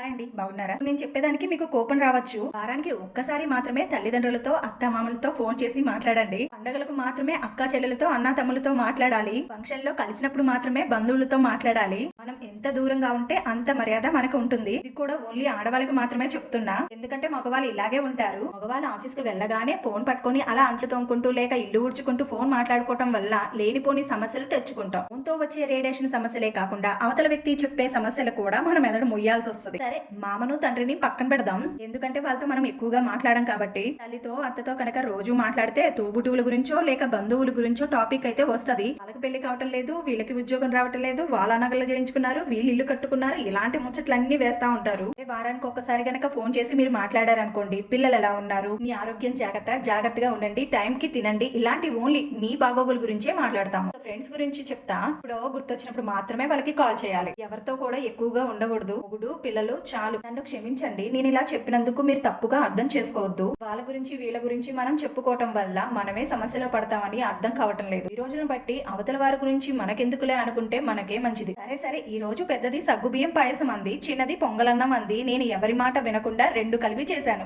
Hi అండి, బాగున్నారా? నేను చెప్పేదానికి మీకు కోపం రావచ్చు. వారానికి ఒక్కసారి మాత్రమే తల్లిదండ్రులతో, అత్తామామలతో ఫోన్ చేసి మాట్లాడండి. పండగలకు మాత్రమే అక్కా చెల్లెలతో, అన్నా తమ్ములతో మాట్లాడాలి. ఫంక్షన్ లో కలిసినప్పుడు మాత్రమే బంధువులతో మాట్లాడాలి. మనం ఎంత దూరంగా ఉంటే అంత మర్యాద మనకు ఉంటుంది. ఇది కూడా ఓన్లీ ఆడవాళ్ళకి మాత్రమే చెప్తున్నా. ఎందుకంటే మగవాళ్ళు ఇలాగే ఉంటారు. మగవాళ్ళు ఆఫీస్ కి వెళ్ళగానే ఫోన్ పట్టుకొని అలా అంట్లు తోముకుంటూ లేక ఇల్లు ఊడ్చుకుంటూ ఫోన్ మాట్లాడుకోవటం వల్ల లేనిపోని సమస్యలు తెచ్చుకుంటాం. ఫోన్తో వచ్చే రేడియేషన్ సమస్యలే కాకుండా అవతల వ్యక్తి చెప్పే సమస్యలు కూడా మనం మెదడు ముయ్యాల్సి వస్తుంది. సరే, మామను తండ్రిని పక్కన పెడదాం. ఎందుకంటే వాళ్ళతో మనం ఎక్కువగా మాట్లాడడం కాబట్టి. తల్లితో అత్తతో కనుక రోజు మాట్లాడితే తోబుట్టువుల గురించో లేక బంధువుల గురించో టాపిక్ అయితే వస్తది. వాళ్ళకి పెళ్లి కావటం లేదు, వీళ్ళకి ఉద్యోగం రావటం లేదు, వాళ్ళ నగలు చేయించుకున్నారు, వీళ్ళు ఇల్లు కట్టుకున్నారు, ఇలాంటి ముచ్చట్లన్నీ వేస్తా ఉంటారు. వారానికి ఒక్కసారి గనక ఫోన్ చేసి మీరు మాట్లాడారనుకోండి, పిల్లలు ఎలా ఉన్నారు, మీ ఆరోగ్యం జాగ్రత్తగా ఉండండి, టైం కి తినండి, ఇలాంటి ఓన్లీ మీ బాగోగుల గురించే మాట్లాడతాము. ఫ్రెండ్స్ గురించి చెప్తా. ఇప్పుడు గుర్తొచ్చినప్పుడు మాత్రమే వాళ్ళకి కాల్ చేయాలి. ఎవరితో కూడా ఎక్కువగా ఉండకూడదు. మొగుడు పిల్లలు చాలు. నన్ను క్షమించండి, నేను ఇలా చెప్పినందుకు మీరు తప్పుగా అర్థం చేసుకోవద్దు. వాళ్ళ గురించి వీళ్ళ గురించి మనం చెప్పుకోవటం వల్ల మనమే సమస్యలో పడతామని అర్థం కావటం లేదు. ఈ రోజును బట్టి అవతల వారి గురించి మనకెందుకులే అనుకుంటే మనకే మంచిది. సరే, ఈ రోజు పెద్దది సగ్గుబియ్యం పాయసం అంది, చిన్నది పొంగలన్నం అంది. నేను ఎవరి మాట వినకుండా రెండు కలిపి చేశాను.